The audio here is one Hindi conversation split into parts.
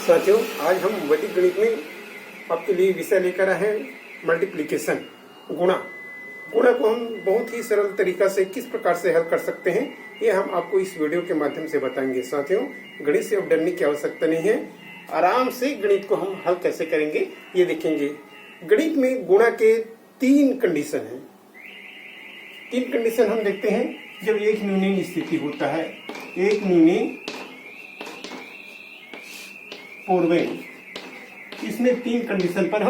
साथियों, आज हम वैदिक गणित में आपके लिए विषय लेकर आए हैं मल्टीप्लिकेशन, गुणा। गुणा को हम बहुत ही सरल तरीका से किस प्रकार से हल कर सकते हैं, ये हम आपको इस वीडियो के माध्यम से बताएंगे। साथियों, गणित से अब डरने की आवश्यकता नहीं है, आराम से गणित को हम हल कैसे करेंगे ये देखेंगे। गणित में गुणा के तीन कंडीशन हैं। तीन कंडीशन हम देखते हैं। जब एक न्यूनीन स्थिति होता है, एक न्यूनीन पूर्वेन, इसमें तीन कंडीशन पर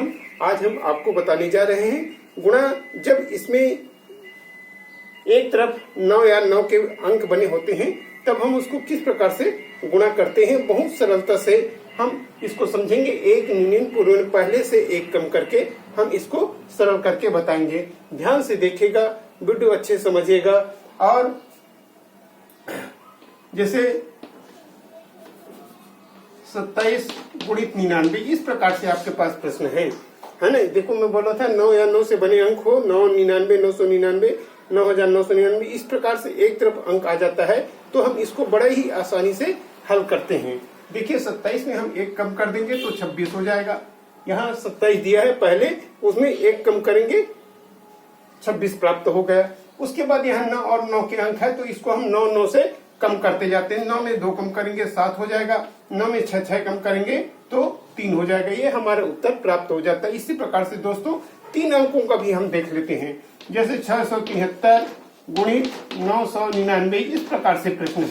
आज हम आपको बताने जा रहे हैं। गुणा जब इसमें एक तरफ 9 या 9 के अंक बने होते हैं, तब हम उसको किस प्रकार से गुणा करते हैं, बहुत सरलता से हम इसको समझेंगे। एक न्यूनीन पूर्वेन पहले से एक कम करके हम इसको सरल करके बताएंगे। ध्यान से देखिएगा, वीडियो अच्छे समझिएगा। और जैसे 27 गुणित 99, इस प्रकार से आपके पास प्रश्न है ना। देखो, मैं बोला था 9 या 9 से बने अंक हो, 999, 999, 9999, इस प्रकार से एक तरफ अंक आ जाता है तो हम इसको बड़ा ही आसानी से हल करते हैं। देखिए, 27 में हम एक कम कर देंगे तो 26 हो जाएगा। यहाँ 27 दिया है पहले, उसमें एक कम करेंगे 26 प्राप्त हो गया। उसके बाद यहाँ 9 और 9 के अंक है तो इसको हम 9 9 से कम करते जाते हैं। 9 में 2 कम करेंगे 7 हो जाएगा। 9 में 6 6 कम करेंगे तो 3 हो जाएगा। ये हमारा उत्तर प्राप्त हो जाता है। इसी प्रकार से दोस्तों तीन अंकों का भी हम देख लेते हैं। जैसे 673 गुणित 999, इस प्रकार से प्रश्न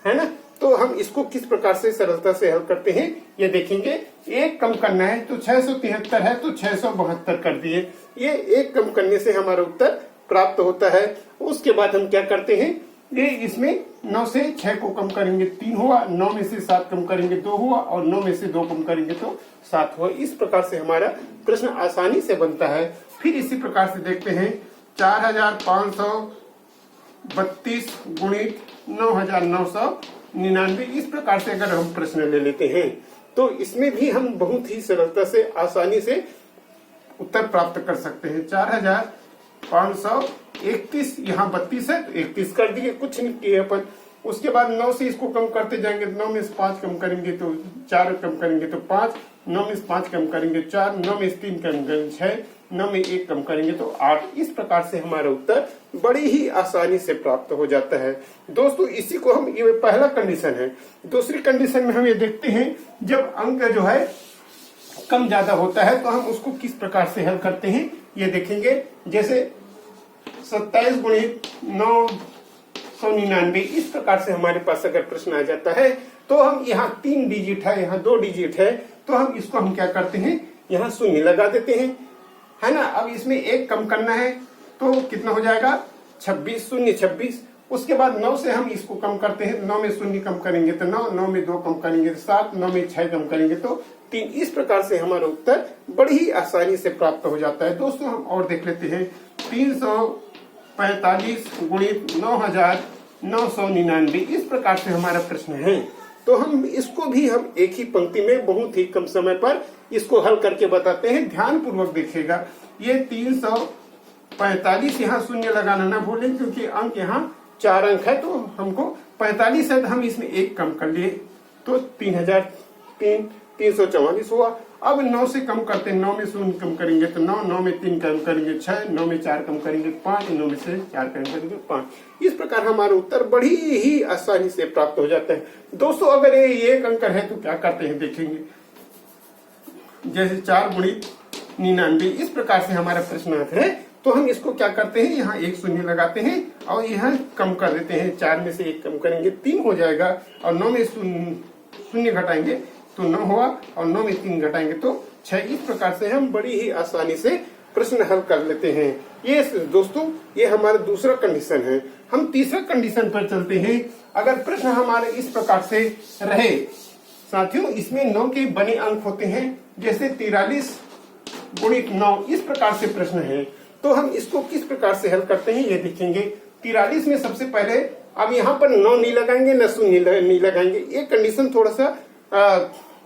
है ना। तो हम इसको किस प्रकार से सरलता से हल करते हैं ये देखेंगे। एक कम करना है तो 673 है तो 672 कर दिए। ये एक कम करने से हमारा उत्तर प्राप्त होता है। उसके बाद हम क्या करते हैं, ये इसमें 9 से 6 को कम करेंगे 3 हुआ, 9 में से 7 कम करेंगे 2 हुआ, और 9 में से 2 कम करेंगे तो 7 हुआ। इस प्रकार से हमारा प्रश्न आसानी से बनता है। फिर इसी प्रकार से देखते हैं 4532 गुणित 9999, इस प्रकार से अगर हम प्रश्न ले लेते हैं तो इसमें भी हम बहुत ही सरलता से आसानी से उत्तर प्राप्त कर सकते हैं। 4531, यहाँ 32 है तो 31 कर दिए, कुछ नहीं किए अपन। उसके बाद 9 से इसको कम करते जाएंगे। 9 में से 5 कम करेंगे तो 4 कम करेंगे तो 5, 9 में से 5 कम करेंगे 4, 9 में से 3 कम करेंगे 6, 9 में 1 कम करेंगे तो 8। इस प्रकार से हमारा उत्तर बड़ी ही आसानी से प्राप्त हो जाता है। दोस्तों, इसी को हम, ये पहला कंडीशन है। दूसरी कंडीशन में हम ये देखते हैं, जब अंक जो है कम ज्यादा होता है तो हम उसको किस प्रकार से हल करते हैं ये देखेंगे। जैसे 27 गुणित 999, इस प्रकार से हमारे पास अगर प्रश्न आ जाता है तो हम यहाँ 3 डिजिट है, यहाँ 2 डिजिट है, तो हम इसको हम क्या करते हैं, यहाँ शून्य लगा देते हैं, है ना। अब इसमें एक कम करना है तो कितना हो जाएगा, 26, शून्य 26। उसके बाद 9 से हम इसको कम करते हैं। 9 में शून्य कम करेंगे तो 9, 9 में 2 कम करेंगे तो 7, 9 में 6 कम करेंगे तो 3। इस प्रकार से हमारा उत्तर बड़ी ही आसानी से प्राप्त हो जाता है। दोस्तों, हम और देख लेते हैं 345 गुणित 9999, इस प्रकार से हमारा प्रश्न है। तो हम इसको भी हम एक ही पंक्ति में बहुत ही कम समय पर इसको हल करके बताते हैं। ध्यान पूर्वक देखिएगा। ये 345, यहाँ शून्य लगाना ना भूलें क्योंकि अंक यहाँ 4 अंक है तो हमको 45 है तो हम इसमें एक कम कर लिए तो 344 हुआ। अब 9 से कम करते हैं। 9 में शून्य कम करेंगे तो 9, 9 में 3 कम करेंगे 6, 9 में 4 कम करेंगे 5, 9 में से 4 कम करेंगे 5। इस प्रकार हमारा उत्तर बड़ी ही आसानी से प्राप्त हो जाता है। दोस्तों, अगर ये एक अंक है तो क्या करते हैं देखेंगे। जैसे 4 गुणित 99, इस प्रकार से हमारा प्रश्न आता है तो हम इसको क्या करते हैं, यहाँ एक शून्य लगाते हैं और यहाँ कम कर देते हैं। 4 में से 1 कम करेंगे 3 हो जाएगा, और 9 में शून्य घटाएंगे तो 9 हुआ, और 9 में 3 घटाएंगे तो 6। इस प्रकार से हम बड़ी ही आसानी से प्रश्न हल कर लेते हैं। ये दोस्तों, ये हमारा दूसरा कंडीशन है। हम तीसरा कंडीशन पर चलते हैं। अगर प्रश्न हमारे इस प्रकार से रहे, साथियों, इसमें 9 के बने अंक होते हैं। जैसे 43 गुणित 9, इस प्रकार से प्रश्न है तो हम इसको किस प्रकार से हल करते हैं ये देखेंगे। 43 में सबसे पहले, अब यहाँ पर 9 नहीं लगाएंगे न शून्य नहीं लगाएंगे। ये कंडीशन थोड़ा सा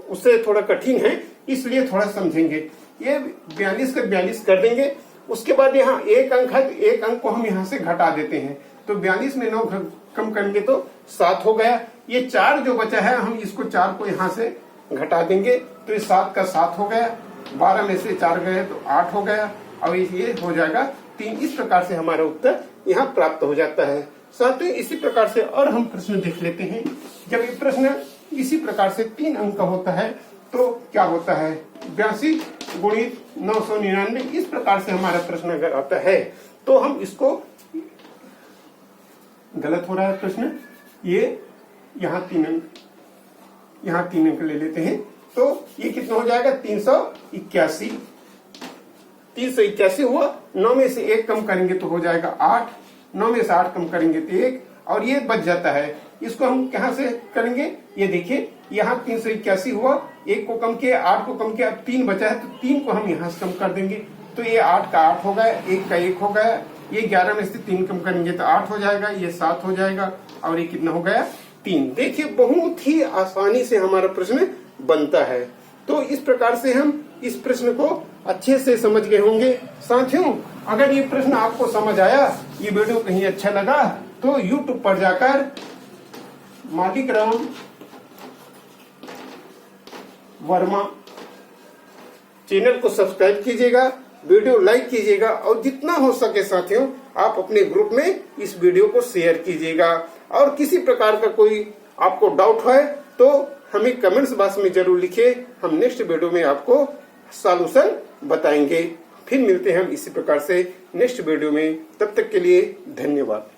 उससे थोड़ा कठिन है, इसलिए थोड़ा समझेंगे। ये 42 का 42 कर देंगे। उसके बाद यहाँ एक अंक है तो एक अंक को हम यहाँ से घटा देते हैं तो 42 में 9 कम करेंगे तो 7 हो गया। ये 4 जो बचा है हम इसको 4 को यहाँ से घटा देंगे तो ये 7 का 7 हो गया, 12 में से 4 गए तो 8 हो गया और ये हो जाएगा 3। इस प्रकार से हमारा उत्तर यहाँ प्राप्त हो जाता है। साथियों इसी प्रकार से और हम प्रश्न देख लेते हैं। जब ये प्रश्न इसी प्रकार से 3 अंक का होता है तो क्या होता है, 82 गुणित 999। इस प्रकार से हमारा प्रश्न अगर आता है तो हम इसको, गलत हो रहा है प्रश्न, ये यहाँ 3 अंक ले लेते हैं तो ये कितना हो जाएगा 381। 381 हुआ, 9 में से 1 कम करेंगे तो हो जाएगा 8, 9 में से 8 कम करेंगे तो 1 और ये बच जाता है। इसको हम कहां से करेंगे, ये देखिए यहाँ 381 हुआ, 1 को कम किया, 8 को कम किया, अब 3 बचा है तो 3 को हम यहाँ से कम कर देंगे तो ये 8 का 8 हो गया, 1 का 1 हो गया, ये 11 में से 3 कम करेंगे तो 8 हो जाएगा, ये 7 हो जाएगा और ये कितना हो गया 3। देखिए बहुत ही आसानी से हमारा प्रश्न बनता है। तो इस प्रकार से हम इस प्रश्न को अच्छे से समझ गए होंगे। साथियों अगर ये प्रश्न आपको समझ आया, ये वीडियो कहीं अच्छा लगा तो YouTube पर जाकर मालिकराम वर्मा चैनल को सब्सक्राइब कीजिएगा, वीडियो लाइक कीजिएगा और जितना हो सके साथियों आप अपने ग्रुप में इस वीडियो को शेयर कीजिएगा। और किसी प्रकार का कोई आपको डाउट है तो हमें कमेंट्स बॉक्स में जरूर लिखिए, हम नेक्स्ट वीडियो में आपको सॉल्यूशन बताएंगे। फिर मिलते हैं हम इसी प्रकार से नेक्स्ट वीडियो में, तब तक के लिए धन्यवाद।